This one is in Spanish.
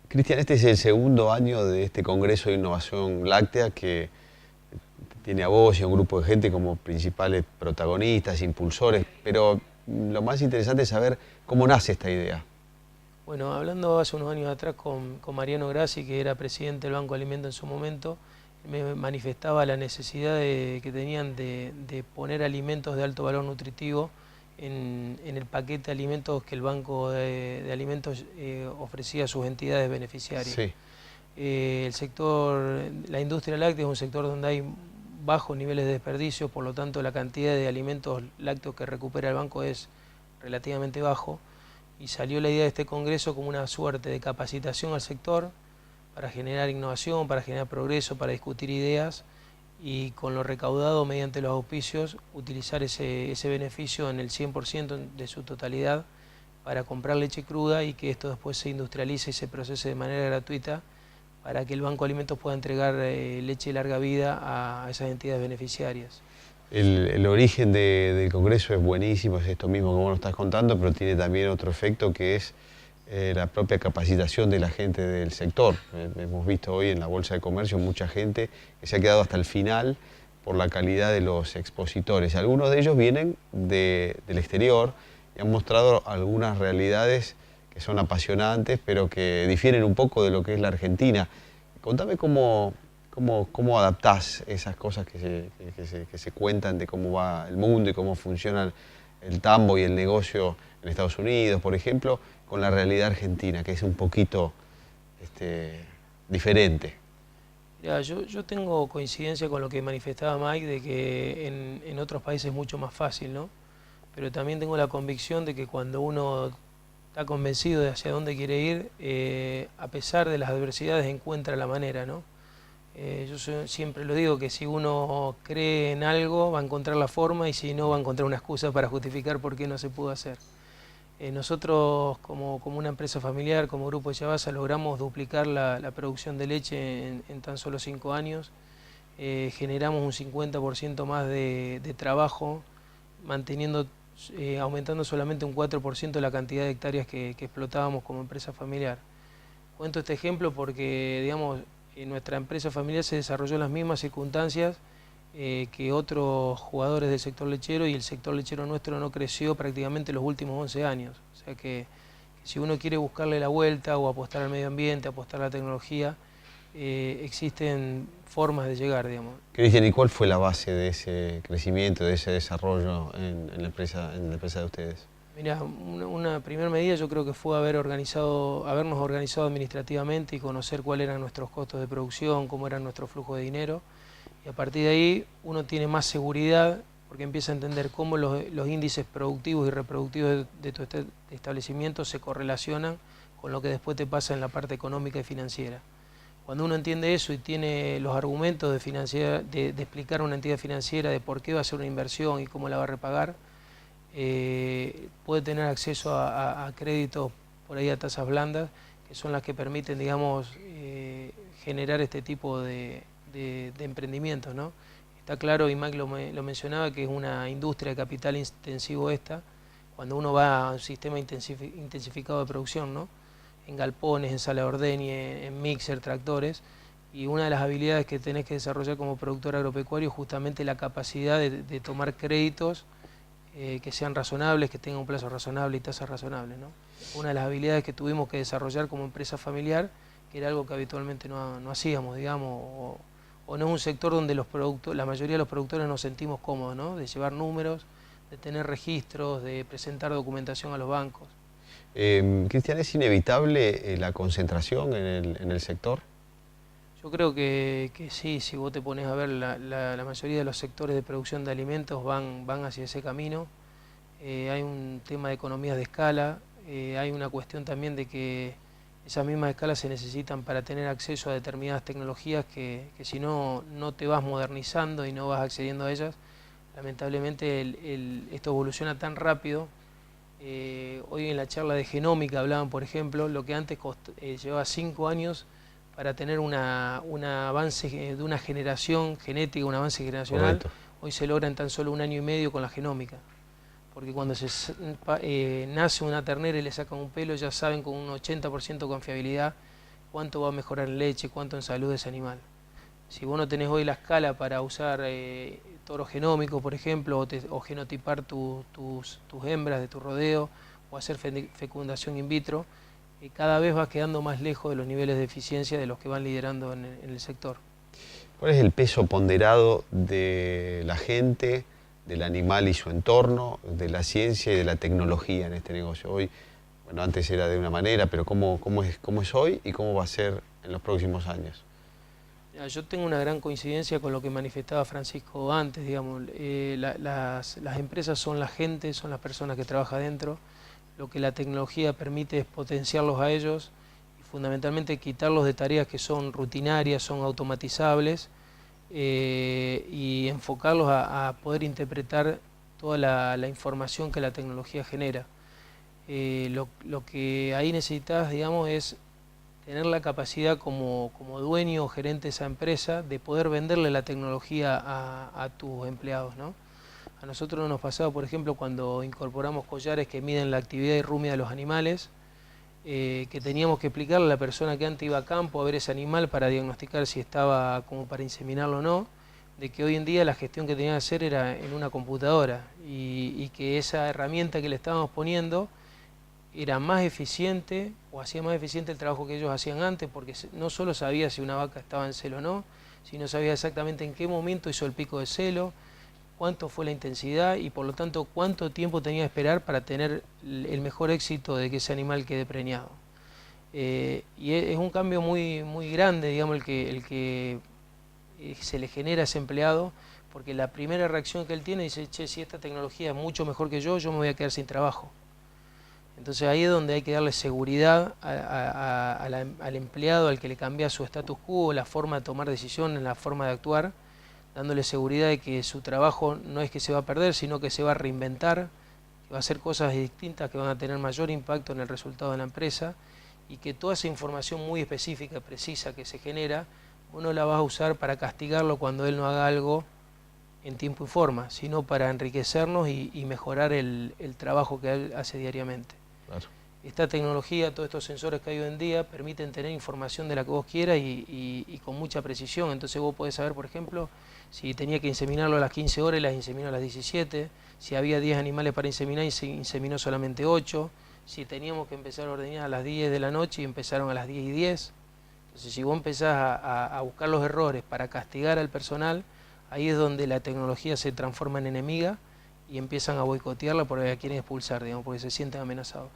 Cristian, este es el segundo año de este Congreso de Innovación Láctea que tiene a vos y a un grupo de gente como principales protagonistas, impulsores, pero lo más interesante es saber cómo nace esta idea. Bueno, hablando hace unos años atrás con Mariano Grassi, que era presidente del Banco de Alimentos en su momento, me manifestaba la necesidad que tenían de poner alimentos de alto valor nutritivo en el paquete de alimentos que el Banco de Alimentos ofrecía a sus entidades beneficiarias. Sí. La industria láctea es un sector donde hay bajos niveles de desperdicio, por lo tanto la cantidad de alimentos lácteos que recupera el banco es relativamente bajo. Y salió la idea de este congreso como una suerte de capacitación al sector para generar innovación, para generar progreso, para discutir ideas y con lo recaudado mediante los auspicios utilizar ese beneficio en el 100% de su totalidad para comprar leche cruda y que esto después se industrialice y se procese de manera gratuita para que el Banco de Alimentos pueda entregar leche de larga vida a esas entidades beneficiarias. El origen del Congreso es buenísimo, es esto mismo que vos nos estás contando, pero tiene también otro efecto que es la propia capacitación de la gente del sector. Hemos visto hoy en la Bolsa de Comercio mucha gente que se ha quedado hasta el final por la calidad de los expositores. Algunos de ellos vienen del exterior y han mostrado algunas realidades que son apasionantes, pero que difieren un poco de lo que es la Argentina. Contame cómo adaptás esas cosas que se cuentan de cómo va el mundo y cómo funciona el tambo y el negocio en Estados Unidos, por ejemplo, con la realidad argentina, que es un poquito diferente. Ya, yo tengo coincidencia con lo que manifestaba Mike de que en otros países es mucho más fácil, ¿no? Pero también tengo la convicción de que cuando uno está convencido de hacia dónde quiere ir, a pesar de las adversidades encuentra la manera, ¿no? Siempre lo digo que si uno cree en algo va a encontrar la forma y si no va a encontrar una excusa para justificar por qué no se pudo hacer. Nosotros como una empresa familiar, como Grupo Yabasa, logramos duplicar la producción de leche en tan solo 5 años. Generamos un 50% más de trabajo, aumentando solamente un 4% la cantidad de hectáreas que explotábamos como empresa familiar. Cuento este ejemplo porque, digamos, nuestra empresa familiar se desarrolló en las mismas circunstancias que otros jugadores del sector lechero y el sector lechero nuestro no creció prácticamente los últimos 11 años. O sea que si uno quiere buscarle la vuelta o apostar al medio ambiente, apostar a la tecnología, existen formas de llegar, digamos. Cristian, ¿y cuál fue la base de ese crecimiento, de ese desarrollo en la empresa de ustedes? Mira, una primera medida yo creo que fue habernos organizado administrativamente y conocer cuáles eran nuestros costos de producción, cómo era nuestro flujo de dinero. Y a partir de ahí uno tiene más seguridad porque empieza a entender cómo los índices productivos y reproductivos de tu establecimiento se correlacionan con lo que después te pasa en la parte económica y financiera. Cuando uno entiende eso y tiene los argumentos de explicar a una entidad financiera de por qué va a hacer una inversión y cómo la va a repagar, puede tener acceso a créditos por ahí a tasas blandas, que son las que permiten, digamos, generar este tipo de emprendimientos, ¿no? Está claro, y Mike lo mencionaba, que es una industria de capital intensivo esta, cuando uno va a un sistema intensificado de producción, ¿no? En galpones, en sala de ordeñe, en mixer, tractores, y una de las habilidades que tenés que desarrollar como productor agropecuario es justamente la capacidad de tomar créditos que sean razonables, que tengan un plazo razonable y tasas razonables, ¿no? Una de las habilidades que tuvimos que desarrollar como empresa familiar, que era algo que habitualmente no hacíamos, digamos, o no es un sector donde la mayoría de los productores nos sentimos cómodos, ¿no? De llevar números, de tener registros, de presentar documentación a los bancos. Cristian, ¿es inevitable la concentración en el sector? Yo creo que sí, si vos te pones a ver, la mayoría de los sectores de producción de alimentos van hacia ese camino. Hay un tema de economías de escala, hay una cuestión también de que esas mismas escalas se necesitan para tener acceso a determinadas tecnologías que si no te vas modernizando y no vas accediendo a ellas, lamentablemente esto evoluciona tan rápido. Hoy en la charla de genómica hablaban, por ejemplo, lo que antes llevaba 5 años para tener un avance de una generación genética, un avance generacional. Correcto. Hoy se logra en tan solo 1 año y medio con la genómica. Porque cuando nace una ternera y le sacan un pelo, ya saben con un 80% de confiabilidad cuánto va a mejorar en leche, cuánto en salud de ese animal. Si vos no tenés hoy la escala para usar toros genómicos, por ejemplo, o genotipar tus hembras de tu rodeo, o hacer fecundación in vitro, cada vez vas quedando más lejos de los niveles de eficiencia de los que van liderando en el sector. ¿Cuál es el peso ponderado de la gente, del animal y su entorno, de la ciencia y de la tecnología en este negocio? Hoy, bueno, antes era de una manera, pero ¿cómo es hoy y cómo va a ser en los próximos años? Yo tengo una gran coincidencia con lo que manifestaba Francisco antes, digamos. Las empresas son la gente, son las personas que trabajan dentro. Lo que la tecnología permite es potenciarlos a ellos y fundamentalmente quitarlos de tareas que son rutinarias, son automatizables, y enfocarlos a poder interpretar toda la información que la tecnología genera. Lo que ahí necesitas, digamos, es tener la capacidad como dueño o gerente de esa empresa de poder venderle la tecnología a tus empleados, ¿no? A nosotros nos pasaba, por ejemplo, cuando incorporamos collares que miden la actividad irrúmida de los animales, que teníamos que explicarle a la persona que antes iba a campo a ver ese animal para diagnosticar si estaba como para inseminarlo o no, de que hoy en día la gestión que tenía que hacer era en una computadora y que esa herramienta que le estábamos poniendo era más eficiente o hacía más eficiente el trabajo que ellos hacían antes, porque no solo sabía si una vaca estaba en celo o no, sino sabía exactamente en qué momento hizo el pico de celo, cuánto fue la intensidad y por lo tanto cuánto tiempo tenía que esperar para tener el mejor éxito de que ese animal quede preñado. Y es un cambio muy grande, digamos, el que se le genera a ese empleado, porque la primera reacción que él tiene dice, che, si esta tecnología es mucho mejor que yo me voy a quedar sin trabajo. Entonces ahí es donde hay que darle seguridad al empleado, al que le cambia su status quo, la forma de tomar decisiones, la forma de actuar, dándole seguridad de que su trabajo no es que se va a perder, sino que se va a reinventar, que va a hacer cosas distintas que van a tener mayor impacto en el resultado de la empresa y que toda esa información muy específica, precisa que se genera, uno la va a usar para castigarlo cuando él no haga algo en tiempo y forma, sino para enriquecernos y mejorar el trabajo que él hace diariamente. Claro. Esta tecnología, todos estos sensores que hay hoy en día, permiten tener información de la que vos quieras y con mucha precisión. Entonces vos podés saber, por ejemplo, si tenía que inseminarlo a las 15 horas y las inseminó a las 17, si había 10 animales para inseminar y se inseminó solamente 8, si teníamos que empezar a ordeñar a las 10 de la noche y empezaron a las 10 y 10. Entonces si vos empezás a buscar los errores para castigar al personal, ahí es donde la tecnología se transforma en enemiga y empiezan a boicotearla porque la quieren expulsar, digamos, porque se sienten amenazados.